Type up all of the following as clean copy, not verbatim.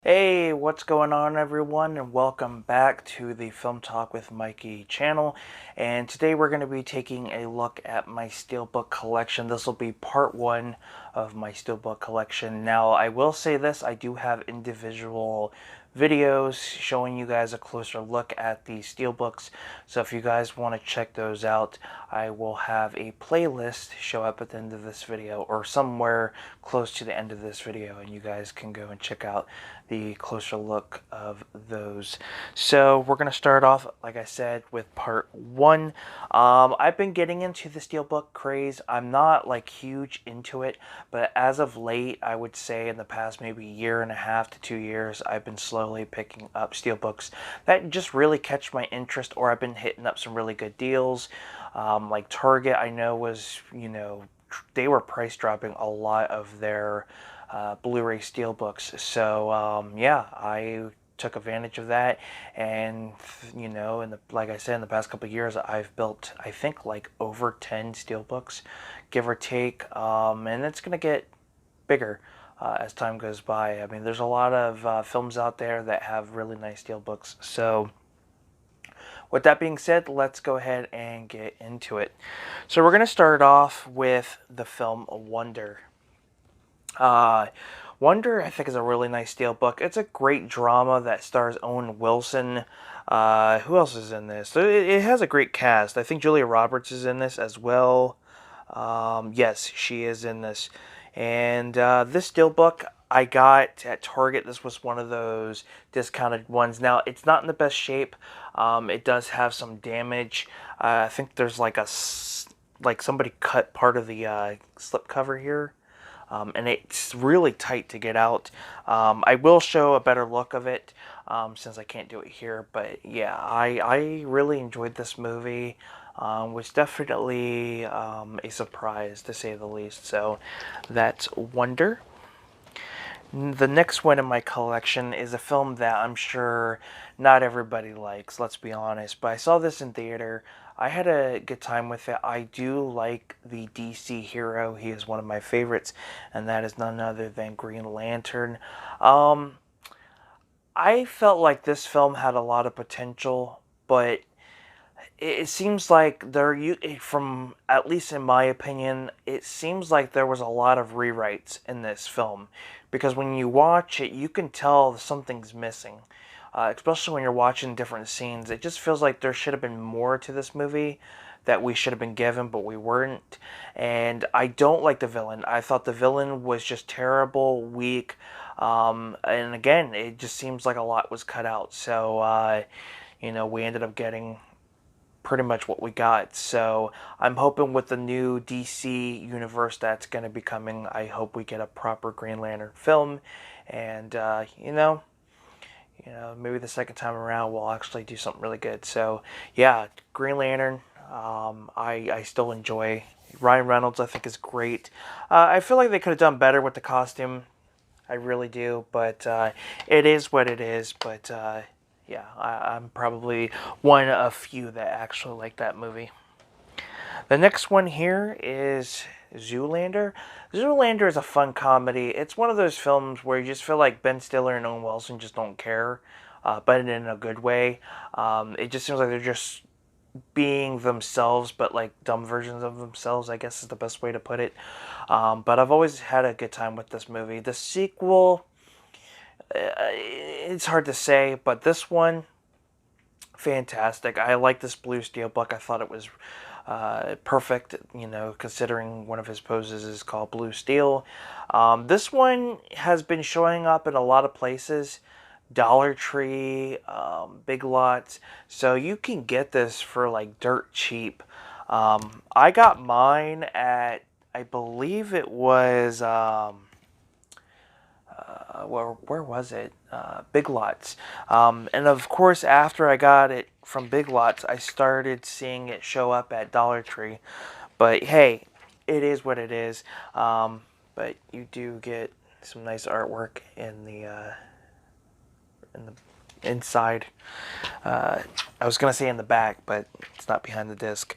Hey, what's going on everyone, and welcome back to the Film Talk with Mikey channel. And today we're going to be taking a look at my Steelbook collection. This will be part one of my Steelbook collection. Now, I will say this, I do have individual videos showing you guys a closer look at the Steelbooks. So if you guys want to check those out, I will have a playlist show up at the end of this video or somewhere close to the end of this video, and you guys can go and check out the closer look of those. So we're going to start off, like I said, with part one. I've been getting into the Steelbook craze. I'm not like huge into it, but as of late, I would say in the past maybe year and a half to 2 years, I've been slowly picking up Steelbooks that just really catch my interest, or I've been hitting up some really good deals. Like Target, I know was, they were price dropping a lot of their Blu-ray Steelbooks. So yeah, I took advantage of that, and like I said, in the past couple of years, I've built, I think, like over 10 Steelbooks, give or take, and it's gonna get bigger as time goes by. I mean, there's a lot of films out there that have really nice Steelbooks. So with that being said, let's go ahead and get into it. So we're going to start off with the film Wonder. Wonder, I think, is a really nice Steelbook. It's a great drama that stars Owen Wilson. Who else is in this? It has a great cast. I think Julia Roberts is in this as well. Yes, she is in this. And this Steelbook I got at Target. This was one of those discounted ones. Now, it's not in the best shape. It does have some damage. I think there's like somebody cut part of the slip cover here. And it's really tight to get out. I will show a better look of it since I can't do it here. But yeah, I really enjoyed this movie. Was definitely a surprise, to say the least. So that's Wonder. The next one in my collection is a film that I'm sure not everybody likes, let's be honest. But I saw this in theater. I had a good time with it. I do like the DC hero. He is one of my favorites, and that is none other than Green Lantern. I felt like this film had a lot of potential, but it seems like from at least in my opinion, it seems like there was a lot of rewrites in this film, because when you watch it, you can tell something's missing, especially when you're watching different scenes. It just feels like there should have been more to this movie that we should have been given, but we weren't. And I don't like the villain. I thought the villain was just terrible, weak, and again, it just seems like a lot was cut out. So we ended up getting pretty much what we got. So I'm hoping with the new DC universe that's going to be coming, I hope we get a proper Green Lantern film, and maybe the second time around we'll actually do something really good. So yeah, Green Lantern, I still enjoy. Ryan Reynolds, I think, is great. I feel like they could have done better with the costume. I really do, but it is what it is. But yeah, I'm probably one of few that actually like that movie. The next one here is Zoolander. Zoolander is a fun comedy. It's one of those films where you just feel like Ben Stiller and Owen Wilson just don't care, but in a good way. It just seems like they're just being themselves, but like dumb versions of themselves, I guess is the best way to put it. But I've always had a good time with this movie. The sequel, it's hard to say, but this one, fantastic. I like this blue Steelbook. I thought it was perfect, considering one of his poses is called Blue Steel. This one has been showing up in a lot of places. Dollar Tree, Big Lots. So you can get this for like dirt cheap. I got mine at, I believe it was, where was it? Big Lots. And of course, after I got it from Big Lots, I started seeing it show up at Dollar Tree. But hey, it is what it is. But you do get some nice artwork in the inside. I was gonna say in the back, but it's not behind the disc.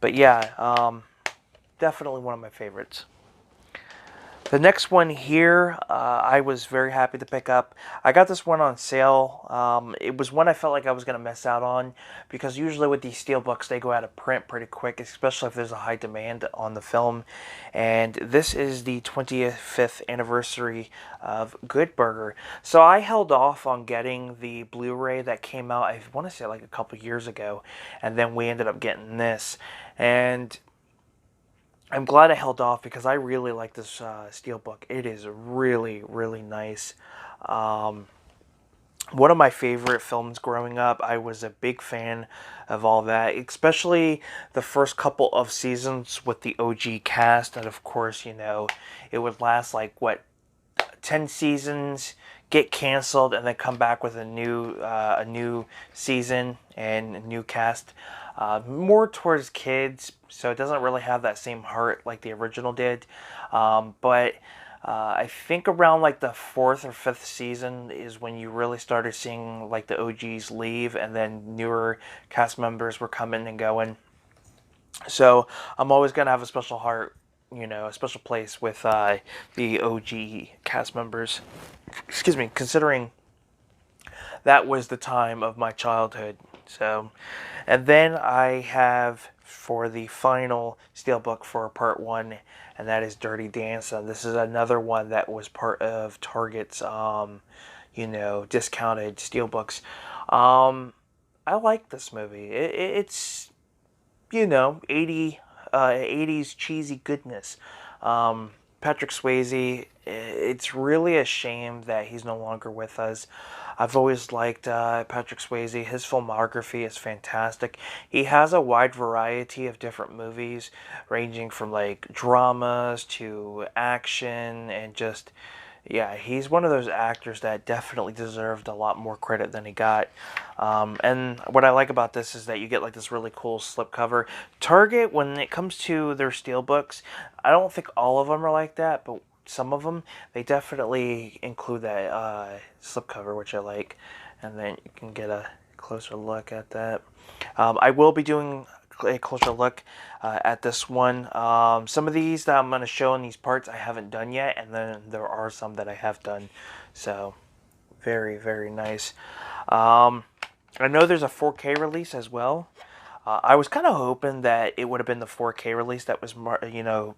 But yeah, definitely one of my favorites. The next one here, I was very happy to pick up. I got this one on sale. It was one I felt like I was going to miss out on because usually with these steelbooks, they go out of print pretty quick, especially if there's a high demand on the film. And this is the 25th anniversary of Good Burger. So I held off on getting the Blu-ray that came out, I want to say like a couple years ago, and then we ended up getting this. And I'm glad I held off because I really like this Steelbook. It is really, really nice. One of my favorite films growing up. I was a big fan of all that, especially the first couple of seasons with the OG cast. And of course, you know, it would last like, what, 10 seasons, get canceled, and then come back with a new season and a new cast. More towards kids, so it doesn't really have that same heart like the original did. But I think around like the 4th or 5th season is when you really started seeing like the OGs leave, and then newer cast members were coming and going. So I'm always gonna have a special heart, you know, a special place with the OG cast members. Excuse me, considering that was the time of my childhood. So, and then I have for the final Steelbook for part 1, and that is Dirty Dancing. This is another one that was part of Target's, you know, discounted Steelbooks. I like this movie. It's, you know, 80s cheesy goodness. Patrick Swayze, it's really a shame that he's no longer with us. I've always liked Patrick Swayze. His filmography is fantastic. He has a wide variety of different movies, ranging from like dramas to action, and just, yeah, he's one of those actors that definitely deserved a lot more credit than he got. And what I like about this is that you get like this really cool slipcover. Target, when it comes to their steelbooks, I don't think all of them are like that, but some of them, they definitely include that slipcover, which I like. And then you can get a closer look at that. I will be doing a closer look at this one. Some of these that I'm going to show in these parts I haven't done yet, and then there are some that I have done. So, very, very nice. I know there's a 4K release as well. I was kind of hoping that it would have been the 4K release that was, you know,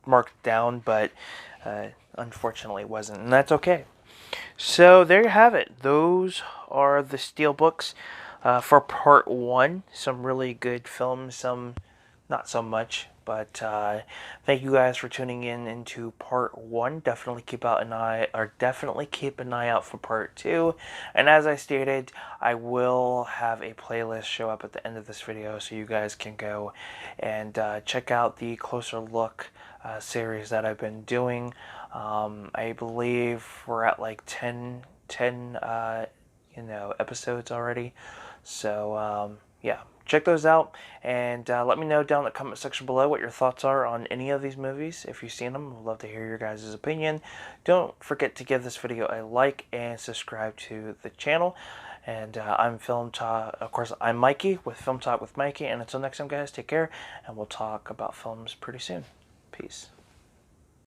marked down, but unfortunately it wasn't, and that's okay. So there you have it. Those are the Steelbooks for part 1. Some really good films, some not so much, but thank you guys for tuning in into part 1. Definitely keep an eye out for part 2. And as I stated, I will have a playlist show up at the end of this video, so you guys can go and check out the closer look series that I've been doing. I believe we're at like 10 you know, episodes already. So yeah, check those out, and let me know down in the comment section below what your thoughts are on any of these movies. If you've seen them, I'd love to hear your guys' opinion. Don't forget to give this video a like and subscribe to the channel. And I'm Film Talk. Of course, I'm Mikey with Film Talk with Mikey. And until next time, guys, take care, and we'll talk about films pretty soon. Peace.